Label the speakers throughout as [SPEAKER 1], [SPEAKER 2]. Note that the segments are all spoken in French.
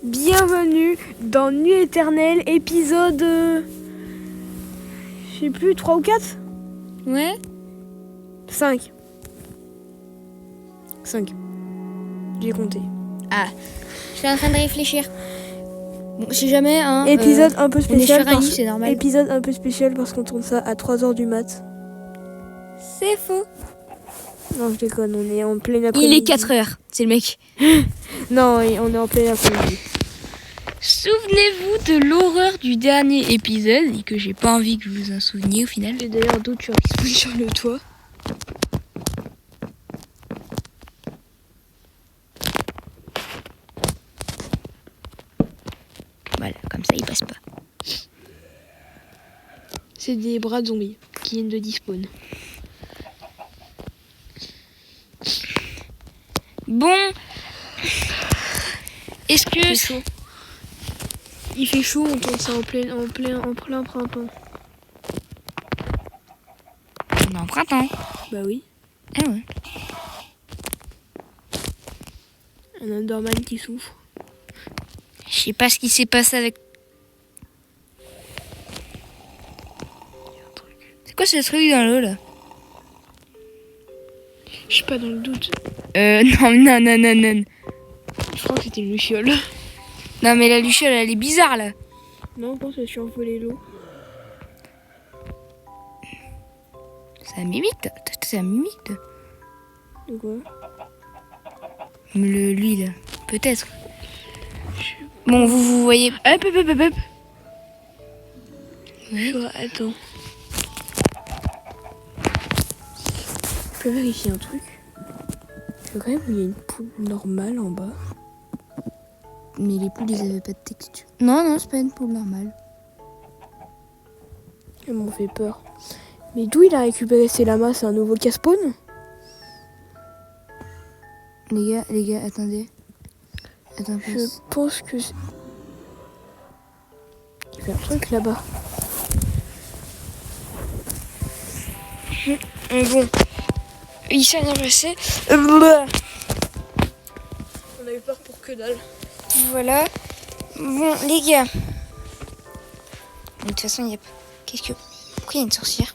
[SPEAKER 1] Bienvenue dans Nuit Éternelle, épisode... je sais plus, 3 ou 4 ?
[SPEAKER 2] Ouais.
[SPEAKER 1] 5. 5. J'ai compté.
[SPEAKER 2] Ah, je suis en train de réfléchir. Bon, si jamais, hein...
[SPEAKER 1] Épisode un peu spécial,
[SPEAKER 2] on est sur un lit, c'est normal.
[SPEAKER 1] épisode un peu spécial parce qu'on tourne ça à 3h du mat.
[SPEAKER 2] C'est faux.
[SPEAKER 1] Non, je déconne, on est en plein après-midi.
[SPEAKER 2] Il est 4h, c'est le mec.
[SPEAKER 1] Non, on est en plein après-midi.
[SPEAKER 2] Souvenez-vous de l'horreur du dernier épisode et que j'ai pas envie que vous vous en souveniez au final.
[SPEAKER 1] J'ai d'ailleurs un doute sur qui se pose sur le toit.
[SPEAKER 2] Voilà, comme ça il passe pas.
[SPEAKER 1] C'est des bras de zombies qui viennent de despawn.
[SPEAKER 2] Bon, est-ce que...
[SPEAKER 1] C'est chaud. Il fait chaud, on tourne ça en plein printemps.
[SPEAKER 2] On est en printemps.
[SPEAKER 1] Bah oui.
[SPEAKER 2] Ah ouais.
[SPEAKER 1] Un Underman qui souffre.
[SPEAKER 2] Je sais pas ce qui s'est passé avec... C'est quoi ce truc dans l'eau là?
[SPEAKER 1] Je suis pas dans le doute.
[SPEAKER 2] Non.
[SPEAKER 1] Je crois que c'était une luciole.
[SPEAKER 2] Non mais la luciole elle est bizarre là.
[SPEAKER 1] Non, je pense que je suis envolé l'eau.
[SPEAKER 2] Ça mimite, ça mimite.
[SPEAKER 1] De quoi?
[SPEAKER 2] Lui là, peut-être. Bon, vous voyez...
[SPEAKER 1] Hop.
[SPEAKER 2] Oui.
[SPEAKER 1] Attends. Je peux vérifier un truc. Je veux quand même qu'il y a une poule normale en bas.
[SPEAKER 2] Mais les poules, ils avaient pas de texture. Non, c'est pas une poule normale.
[SPEAKER 1] Elles m'ont fait peur. Mais d'où il a récupéré ces lamas? C'est un nouveau casse-spawn?
[SPEAKER 2] Les gars, attendez. Attends,
[SPEAKER 1] Je pense que... Il fait un truc là-bas.
[SPEAKER 2] Bon. Il s'est rien passé.
[SPEAKER 1] On a eu peur pour que dalle.
[SPEAKER 2] Voilà. Bon, les gars. De toute façon, il y a pas... Pourquoi il y a une sorcière?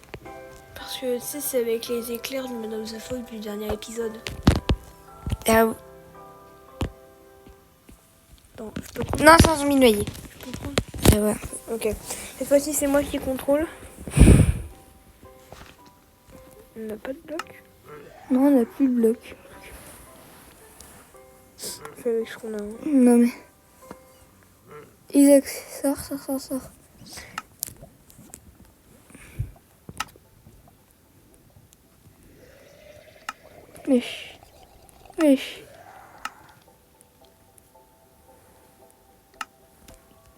[SPEAKER 1] Parce que tu sais, c'est avec les éclairs de Madame Zafoy du dernier épisode.
[SPEAKER 2] Ah oui.
[SPEAKER 1] Attends, je peux prendre?
[SPEAKER 2] Non, c'est un zombie noyé.
[SPEAKER 1] Je peux prendre?
[SPEAKER 2] Ah ouais.
[SPEAKER 1] Ok. Cette fois-ci, c'est moi qui contrôle. On n'a pas de bloc.
[SPEAKER 2] Non, on n'a plus de bloc.
[SPEAKER 1] Fais avec ce qu'on a.
[SPEAKER 2] Non mais... Isaac, sors. Wesh.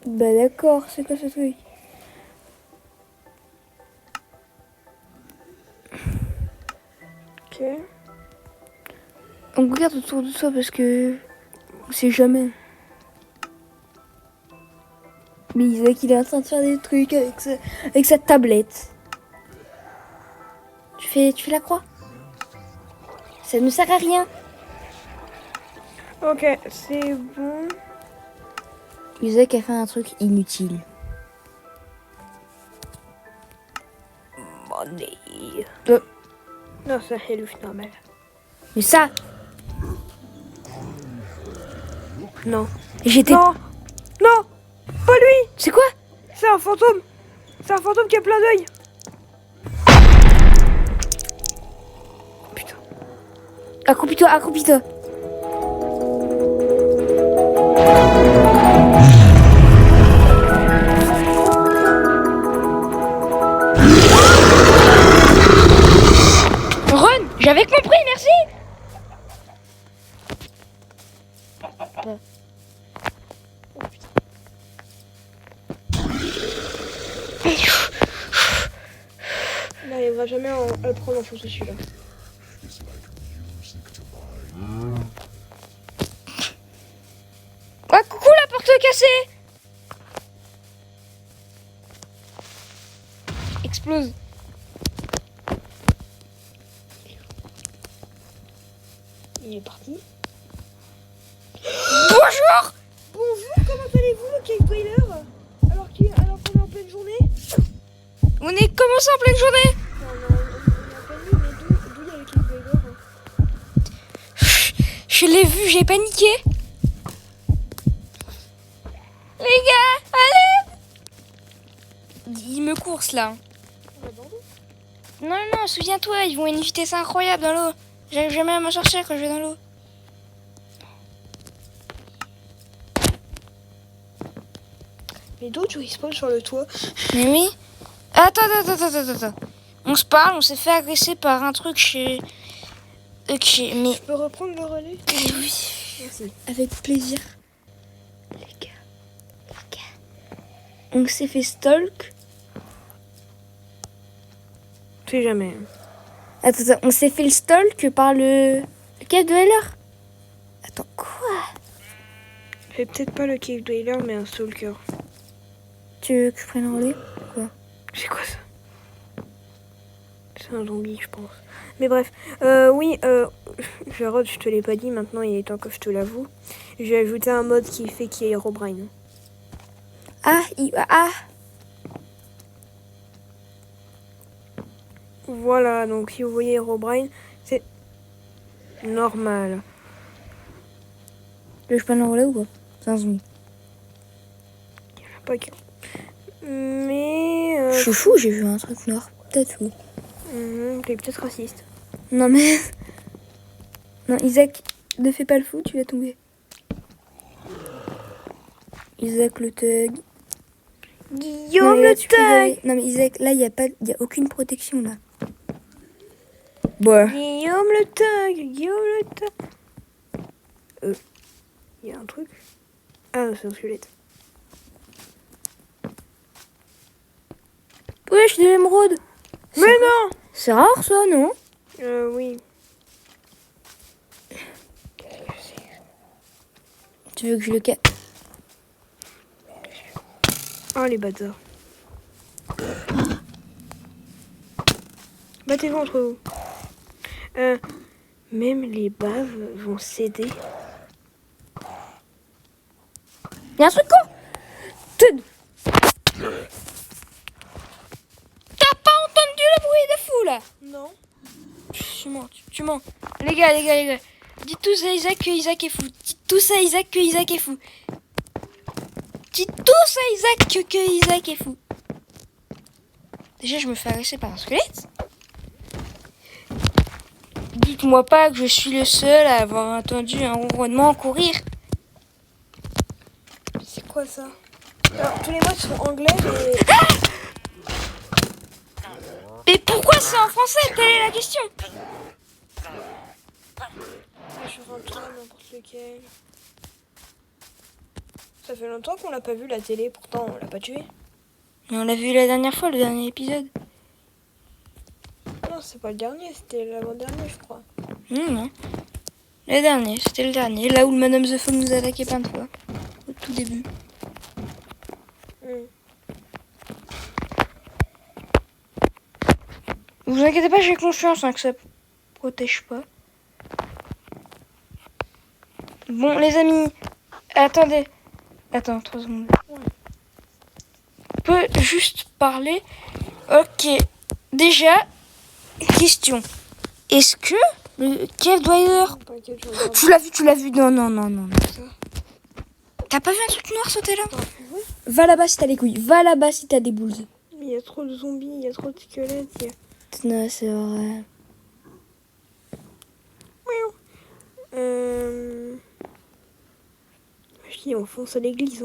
[SPEAKER 2] Bah d'accord, c'est quoi ce truc?
[SPEAKER 1] Ok.
[SPEAKER 2] On regarde autour de soi parce que... On sait jamais. Mais Isaac, il est en train de faire des trucs avec sa tablette. Tu fais la croix? Ça ne sert à rien.
[SPEAKER 1] Ok, c'est bon.
[SPEAKER 2] Isaac a fait un truc inutile.
[SPEAKER 1] Money. Non, c'est un louche normal.
[SPEAKER 2] Mais ça...
[SPEAKER 1] Non.
[SPEAKER 2] J'étais...
[SPEAKER 1] Non, pas lui.
[SPEAKER 2] C'est quoi?
[SPEAKER 1] C'est un fantôme. C'est un fantôme qui a plein d'œil. Putain.
[SPEAKER 2] Accroupis-toi. Run, j'avais compris, merci.
[SPEAKER 1] Il n'arrivera jamais à le prendre en photo celui-là.
[SPEAKER 2] Ah, coucou, la porte cassée. Explose.
[SPEAKER 1] Il est parti.
[SPEAKER 2] Bonjour.
[SPEAKER 1] Bonjour. installez-vous le cave dweller alors qu'on est en pleine journée?
[SPEAKER 2] On est commencé en pleine journée.
[SPEAKER 1] Non, on est en pleine nuit, mais d'où il y a le cave dweller?
[SPEAKER 2] Je l'ai vu, j'ai paniqué. Les gars, allez. Il me course là.
[SPEAKER 1] On va dans l'eau.
[SPEAKER 2] Non, non, souviens-toi, ils vont à une vitesse incroyable dans l'eau. J'arrive jamais à m'en sortir quand je vais dans l'eau.
[SPEAKER 1] Mais d'autres, ils spawnent sur le toit.
[SPEAKER 2] Mais oui. Attends. On se parle, on s'est fait agresser par un truc chez... Ok, mais...
[SPEAKER 1] Je peux reprendre le relais?
[SPEAKER 2] Oui,
[SPEAKER 1] Merci.
[SPEAKER 2] avec plaisir. Les gars. On s'est fait stalk.
[SPEAKER 1] Je sais jamais.
[SPEAKER 2] Attends, on s'est fait le stalk par le cave dweller. Attends, quoi?
[SPEAKER 1] C'est peut-être pas le cave dweller, mais un stalker.
[SPEAKER 2] Tu veux que je prenne le relais? Quoi?
[SPEAKER 1] C'est quoi ça? C'est un zombie, je pense. Mais bref, oui, Jarod, je te l'ai pas dit, maintenant il est temps que je te l'avoue. J'ai ajouté un mode qui fait qu'il y a Herobrine.
[SPEAKER 2] Ah.
[SPEAKER 1] Voilà, donc si vous voyez Herobrine, c'est normal.
[SPEAKER 2] Tu veux que je prenne le relais ou pas? C'est un zombie.
[SPEAKER 1] Pas que. Mais.
[SPEAKER 2] Je suis fou, j'ai vu un truc noir. Peut-être fou.
[SPEAKER 1] T'es peut-être raciste.
[SPEAKER 2] Non mais... Non, Isaac, ne fais pas le fou, tu vas tomber. Isaac le thug.
[SPEAKER 1] Guillaume
[SPEAKER 2] Non, là,
[SPEAKER 1] le
[SPEAKER 2] tu peux y
[SPEAKER 1] thug.
[SPEAKER 2] aller. Non mais Isaac, là, il y a aucune protection là. Ouais.
[SPEAKER 1] Guillaume le thug. Guillaume le thug. Il y a un truc. Ah, c'est un squelette.
[SPEAKER 2] Wesh, de l'émeraude.
[SPEAKER 1] Mais non.
[SPEAKER 2] C'est rare ça, non?
[SPEAKER 1] Oui.
[SPEAKER 2] Tu veux que je le casse?
[SPEAKER 1] Oh, les bâtards. Battez-vous entre vous. Même les baves vont céder.
[SPEAKER 2] Il y a un truc con. Tud. T'as pas entendu le bruit de fou là?
[SPEAKER 1] Non.
[SPEAKER 2] Tu mens. Les gars. Dites tous à Isaac que Isaac est fou. Dites tous à Isaac que Isaac est fou. Dites tous à Isaac que Isaac est fou. Déjà, je me fais agresser par un squelette. Dites-moi pas que je suis le seul à avoir entendu un ronronnement courir.
[SPEAKER 1] C'est quoi ça? Alors, tous les mots sont anglais et...
[SPEAKER 2] Mais pourquoi c'est en français? Telle est la question.
[SPEAKER 1] Je ferai un tour n'importe lequel. Ça fait longtemps qu'on l'a pas vu la télé, pourtant on l'a pas tué.
[SPEAKER 2] Mais on l'a vu la dernière fois, le dernier épisode.
[SPEAKER 1] Non, c'est pas le dernier, c'était l'avant-dernier, je crois.
[SPEAKER 2] Non. Le dernier, c'était le dernier. Là où le Madame The Phone nous a attaqué plein de fois. Au tout début. Vous inquiétez pas, j'ai confiance que ça protège pas. Bon, les amis, attendez. Attends, 3 secondes. On peut juste parler. Ok. Déjà, question. Est-ce que le cave dweller... Tu l'as vu. Non. T'as pas vu un truc noir sauter là? Va là-bas si t'as les couilles. Va là-bas si t'as des boules.
[SPEAKER 1] Il y a trop de zombies, il y a trop de squelettes.
[SPEAKER 2] Non, c'est vrai.
[SPEAKER 1] Je dis, on fonce à l'église.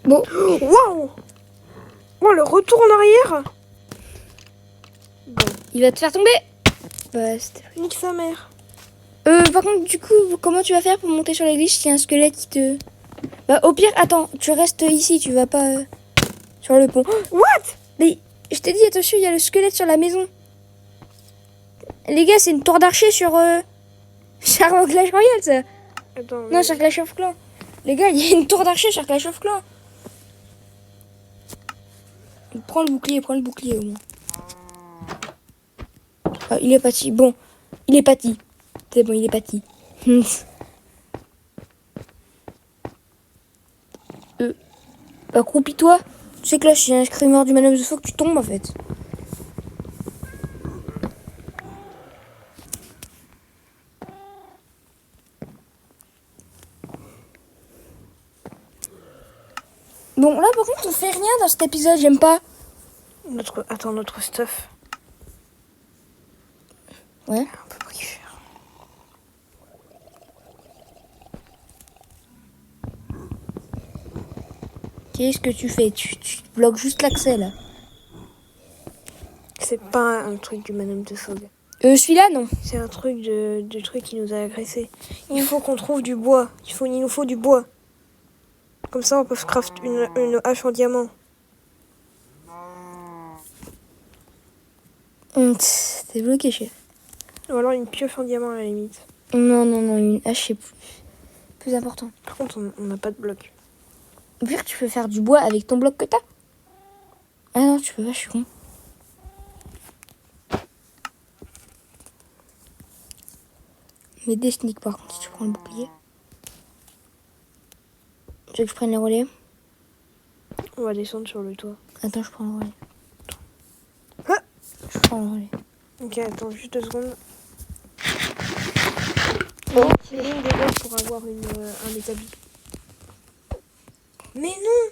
[SPEAKER 2] Bon.
[SPEAKER 1] Waouh! Oh, le retour en arrière! Bon,
[SPEAKER 2] Il va te faire tomber. Bah, c'était...
[SPEAKER 1] nique sa mère.
[SPEAKER 2] Par contre, du coup, comment tu vas faire pour monter sur l'église s'il y a un squelette qui te... Bah, au pire, attends, tu restes ici, tu vas pas sur le pont.
[SPEAKER 1] What?
[SPEAKER 2] Mais je t'ai dit, attention, il y a le squelette sur la maison. Les gars, c'est une tour d'archer sur... sur Clash Royale, ça.
[SPEAKER 1] Attends,
[SPEAKER 2] Non, sur Clash of Clans. Les gars, il y a une tour d'archer sur Clash of Clans. Prends le bouclier au moins. Ah, il est parti. Bon, il est parti. C'est bon, il est parti. Accroupis-toi. Tu sais que là, je suis un screamer du Madame de Faux que tu tombes en fait. Bon, là, par contre, on fait rien dans cet épisode, j'aime pas.
[SPEAKER 1] Notre stuff.
[SPEAKER 2] Ouais.
[SPEAKER 1] Un peu pris cher.
[SPEAKER 2] Qu'est-ce que tu fais? Tu bloques juste l'accès, là.
[SPEAKER 1] C'est pas un truc du Madame de Fog.
[SPEAKER 2] Celui-là, non.
[SPEAKER 1] C'est un truc de truc qui nous a agressés. Il faut qu'on trouve du bois. Il nous faut du bois. Comme ça, on peut se craft une hache en diamant.
[SPEAKER 2] T'es bloqué, chef.
[SPEAKER 1] Ou alors une pioche en diamant à la limite.
[SPEAKER 2] Non, une hache, c'est plus important.
[SPEAKER 1] Par contre, on n'a pas de bloc.
[SPEAKER 2] Vu que tu peux faire du bois avec ton bloc que t'as. Ah non, tu peux pas, je suis con. Mais des sneaks par contre, si tu prends le bouclier. Tu veux que je prenne le relais?
[SPEAKER 1] On va descendre sur le toit.
[SPEAKER 2] Attends, je prends le relais.
[SPEAKER 1] Ah,
[SPEAKER 2] Je prends le relais.
[SPEAKER 1] ok, attends juste 2 secondes. Bon, tirer une des blocs pour avoir un établi. Mais non.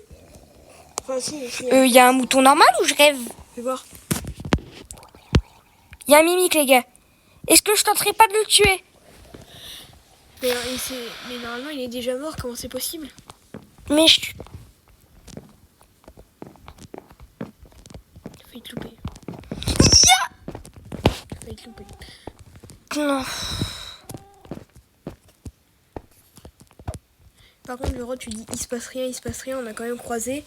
[SPEAKER 1] Enfin, si.
[SPEAKER 2] Y a un mouton normal ou je rêve?
[SPEAKER 1] Fais voir.
[SPEAKER 2] Y a un mimique, les gars. Est-ce que je tenterai pas de le tuer?
[SPEAKER 1] Mais normalement, il est déjà mort. Comment c'est possible?
[SPEAKER 2] Mais je...
[SPEAKER 1] T'as failli te louper. T'as failli te louper.
[SPEAKER 2] Non.
[SPEAKER 1] Par contre, le tu dis il se passe rien. On a quand même croisé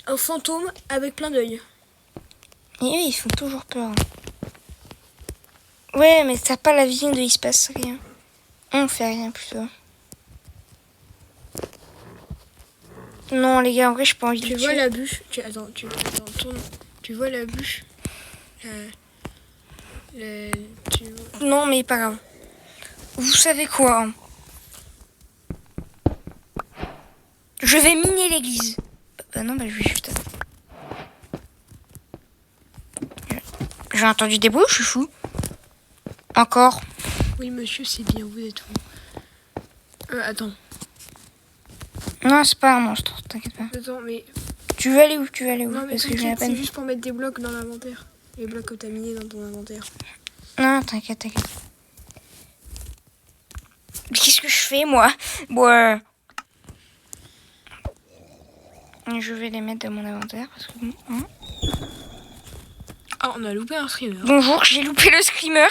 [SPEAKER 1] un fantôme avec plein d'œils.
[SPEAKER 2] Et eux, ils font toujours peur. Ouais, mais t'as pas la vision de il se passe rien. On fait rien plutôt. Non, les gars, en vrai, j'ai pas envie de
[SPEAKER 1] Tu
[SPEAKER 2] le
[SPEAKER 1] vois
[SPEAKER 2] tuer.
[SPEAKER 1] la bûche. Attends, tourne. Tu vois la bûche.
[SPEAKER 2] Non, mais pas grave. Vous savez quoi, hein? Je vais miner l'église. Bah non, bah je vais juste... J'ai entendu des bruits, je suis fou. Encore.
[SPEAKER 1] Oui, monsieur, c'est bien, vous êtes fou. Attends.
[SPEAKER 2] Non, c'est pas un monstre, t'inquiète pas.
[SPEAKER 1] Attends, mais...
[SPEAKER 2] Tu veux aller où?
[SPEAKER 1] Non, mais
[SPEAKER 2] Parce que j'ai la
[SPEAKER 1] t'inquiète, c'est
[SPEAKER 2] peine.
[SPEAKER 1] juste pour mettre des blocs dans l'inventaire. Les blocs que t'as minés dans ton inventaire.
[SPEAKER 2] Non, t'inquiète. Mais qu'est-ce que je fais, moi? Bon, je vais les mettre dans mon inventaire parce que... Hein.
[SPEAKER 1] Ah, on a loupé un streamer.
[SPEAKER 2] Bonjour, j'ai loupé le screamer.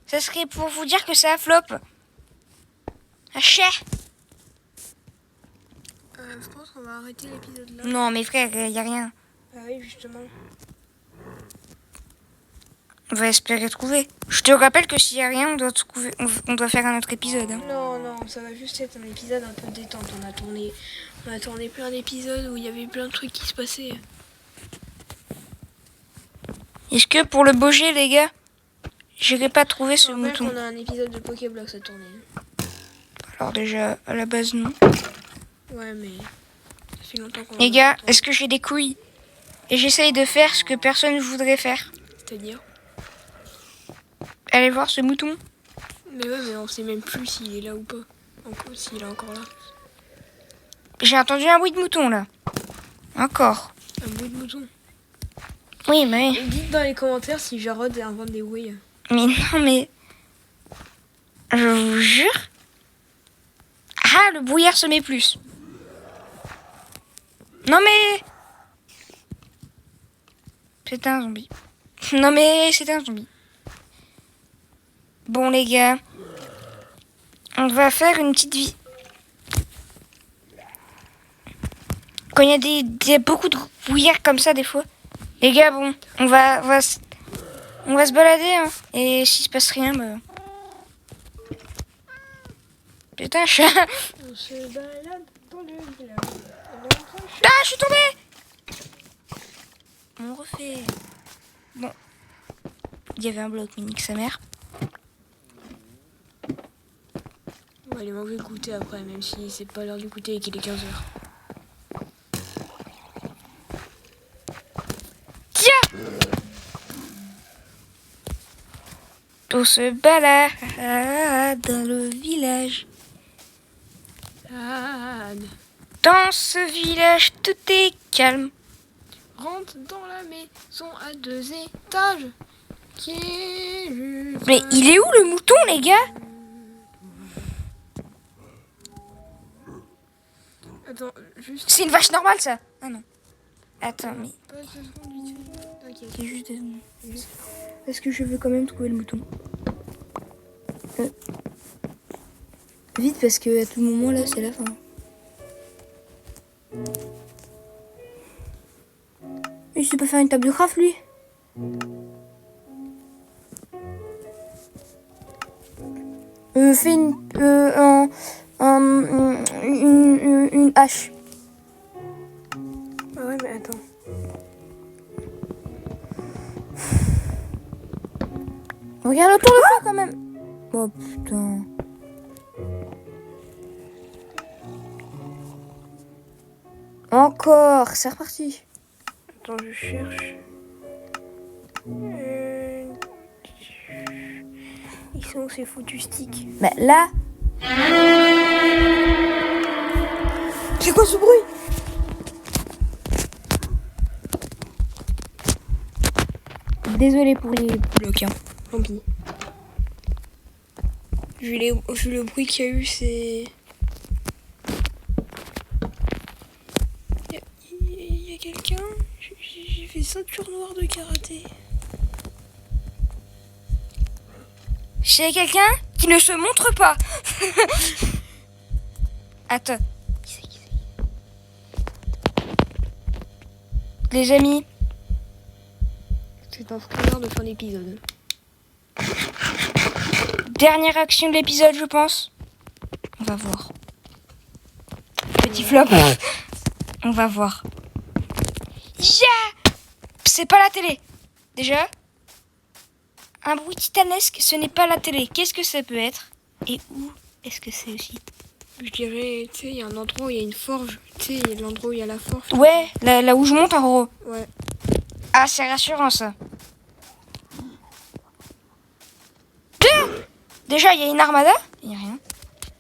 [SPEAKER 2] Ça serait pour vous dire que ça a flop. Ah, cher.
[SPEAKER 1] Je pense qu'on va arrêter l'épisode là.
[SPEAKER 2] Non, mais frère, y a rien.
[SPEAKER 1] Ah oui, justement.
[SPEAKER 2] On va espérer trouver. Je te rappelle que s'il y a rien, on doit faire un autre épisode. Hein.
[SPEAKER 1] Non, ça va juste être un épisode un peu détente. On a tourné plein d'épisodes où il y avait plein de trucs qui se passaient.
[SPEAKER 2] Est-ce que pour le Beaugé, les gars, j'irai pas trouver ce mouton?
[SPEAKER 1] On a un épisode de Pokéblox à tourner.
[SPEAKER 2] Alors déjà, à la base, non.
[SPEAKER 1] Ouais, mais ça fait longtemps qu'on...
[SPEAKER 2] Les gars, est-ce que j'ai des couilles? Et j'essaye de faire ce que personne ne voudrait faire.
[SPEAKER 1] C'est-à-dire?
[SPEAKER 2] Allez voir ce mouton.
[SPEAKER 1] Mais ouais, mais on sait même plus s'il est là ou pas. S'il est encore là.
[SPEAKER 2] J'ai entendu un bruit de mouton, là. Encore.
[SPEAKER 1] Un bruit de mouton.
[SPEAKER 2] Oui, mais...
[SPEAKER 1] Et dites dans les commentaires si Jarod invente des bruits.
[SPEAKER 2] Mais non, mais... Je vous jure... Ah, le brouillard se met plus. Non, mais... C'est un zombie. Non, mais c'est un zombie. Bon, les gars... On va faire une petite vie. Quand il y a beaucoup de brouillard comme ça, des fois... Les gars, bon, on va se balader, hein. Et s'il se passe rien, bah... Putain, chat.
[SPEAKER 1] On se balade dans le village.
[SPEAKER 2] Ah, je suis tombée. On refait. Bon. Il y avait un bloc, mais nique sa mère.
[SPEAKER 1] On va aller manger le goûter après, même si c'est pas l'heure du goûter et qu'il est 15h.
[SPEAKER 2] Tiens! On se balade dans le village. Dans ce village, tout est calme.
[SPEAKER 1] Rentre dans la maison à 2 étages. Qui est juste...
[SPEAKER 2] Mais il est où le mouton, les gars?
[SPEAKER 1] Attends, juste...
[SPEAKER 2] C'est une vache normale, ça? Ah non. Attends, mais...
[SPEAKER 1] Pas 2 secondes, vite fait. Ok.
[SPEAKER 2] C'est juste 2 secondes. Parce que je veux quand même trouver le mouton. Vite, parce que à tout moment, là, c'est la fin. Il sait pas faire une table de craft, lui? Fais une hache.
[SPEAKER 1] Ah ouais, mais attends.
[SPEAKER 2] Regarde autour de toi, quand même. Oh, putain. Encore, c'est reparti.
[SPEAKER 1] Attends, je cherche. Ils sont où ces foutus sticks?
[SPEAKER 2] Bah là.
[SPEAKER 1] C'est quoi ce bruit?
[SPEAKER 2] Désolé pour les blocs. Hein.
[SPEAKER 1] Tant pis. Vu le bruit qu'il y a eu, c'est... Il y a quelqu'un? J'ai fait ceinture noire de karaté.
[SPEAKER 2] Chez quelqu'un qui ne se montre pas. Attends. Qui c'est? Les amis.
[SPEAKER 1] C'est un screener de fin d'épisode.
[SPEAKER 2] Dernière action de l'épisode, je pense. On va voir. Petit flop. On va voir. Yeah! C'est pas la télé. Déjà. Un bruit titanesque, ce n'est pas la télé. Qu'est-ce que ça peut être? Et où est-ce que c'est aussi?
[SPEAKER 1] Je dirais, tu sais, il y a un endroit où il y a une forge. Tu sais, il y a l'endroit où il y a la forge.
[SPEAKER 2] Ouais, là où je monte en gros.
[SPEAKER 1] Ouais.
[SPEAKER 2] Ah, c'est rassurant ça. Déjà, il y a une armada. Il n'y a rien.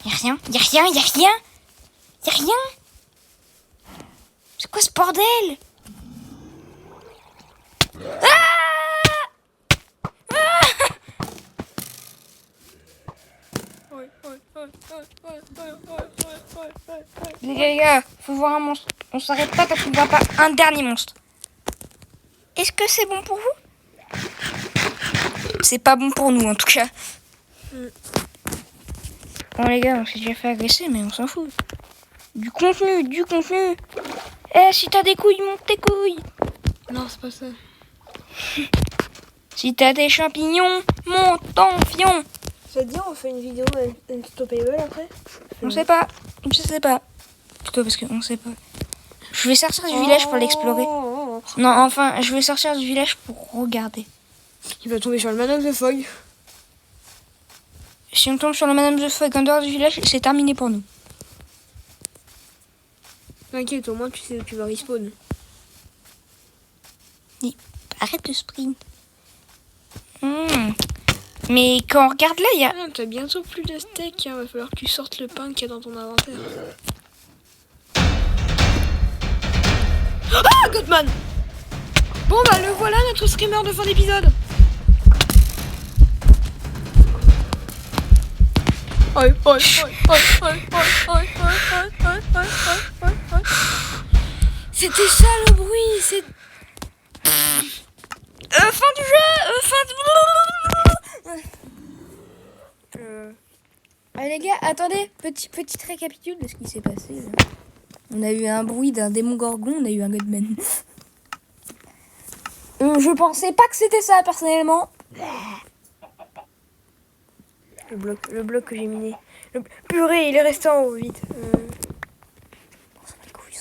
[SPEAKER 2] Il n'y a rien. Il n'y a rien. Il n'y a rien. Il n'y a rien. C'est quoi ce bordel? Les gars, faut voir un monstre. On s'arrête pas tant qu'on voit pas un dernier monstre. Est-ce que c'est bon pour vous? C'est pas bon pour nous en tout cas. Bon les gars, on s'est déjà fait agresser mais on s'en fout. Du contenu. Eh, si t'as des couilles, monte tes couilles.
[SPEAKER 1] Non, c'est pas ça.
[SPEAKER 2] Si t'as des champignons, monte ton fion.
[SPEAKER 1] Ça te dit, on fait une vidéo Unstoppable après?
[SPEAKER 2] On sait pas. Je sais pas. Plutôt parce qu'on sait pas. Je vais sortir du village pour l'explorer. Non, enfin, je vais sortir du village pour regarder.
[SPEAKER 1] Il va tomber sur le Madame de Fog.
[SPEAKER 2] Si on tombe sur le Madame The Fog en dehors du village, c'est terminé pour nous.
[SPEAKER 1] T'inquiète, au moins tu sais où tu vas respawn.
[SPEAKER 2] Arrête de sprint. Mais quand on regarde là, il y a...
[SPEAKER 1] Ah, t'as bientôt plus de steak, hein. Va falloir que tu sortes le pain qu'il y a dans ton inventaire. Ah, Godman! Bon bah le voilà, notre streamer de fin d'épisode. C'était ça le bruit, c'est...
[SPEAKER 2] fin du jeu. Allez les gars, attendez, petite récapitule de ce qui s'est passé. Là. On a eu un bruit d'un démon gorgon, on a eu un Godman. Je pensais pas que c'était ça personnellement.
[SPEAKER 1] Le bloc que j'ai miné. Purée, il est resté en haut, vite.
[SPEAKER 2] On s'en bat les couilles.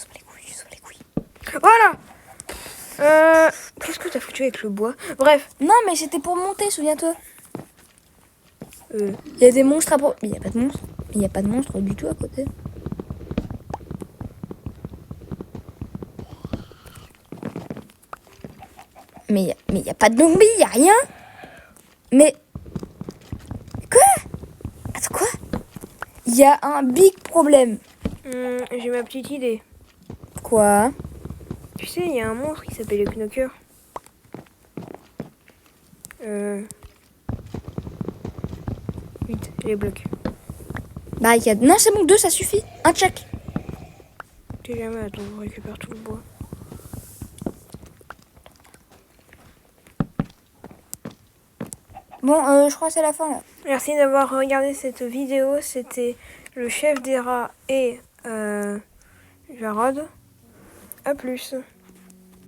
[SPEAKER 1] Voilà. Qu'est-ce que t'as foutu avec le bois? Bref.
[SPEAKER 2] Non, mais c'était pour monter, souviens-toi. Il y a des monstres à... Il n'y a pas de monstres. Il n'y a pas de monstres du tout à côté. Mais il n'y a pas de zombies, il n'y a rien. Mais... Quoi? Attends, quoi? Il y a un big problème.
[SPEAKER 1] J'ai ma petite idée.
[SPEAKER 2] Quoi?
[SPEAKER 1] Tu sais, il y a un monstre qui s'appelle le Knocker. Vite, les blocs.
[SPEAKER 2] Bah, il y a... Non, c'est bon, 2, ça suffit. Un check.
[SPEAKER 1] T'es jamais, attends, on récupère tout le bois.
[SPEAKER 2] Bon, je crois que c'est la fin, là.
[SPEAKER 1] Merci d'avoir regardé cette vidéo. C'était le chef des rats et Jarod. A plus.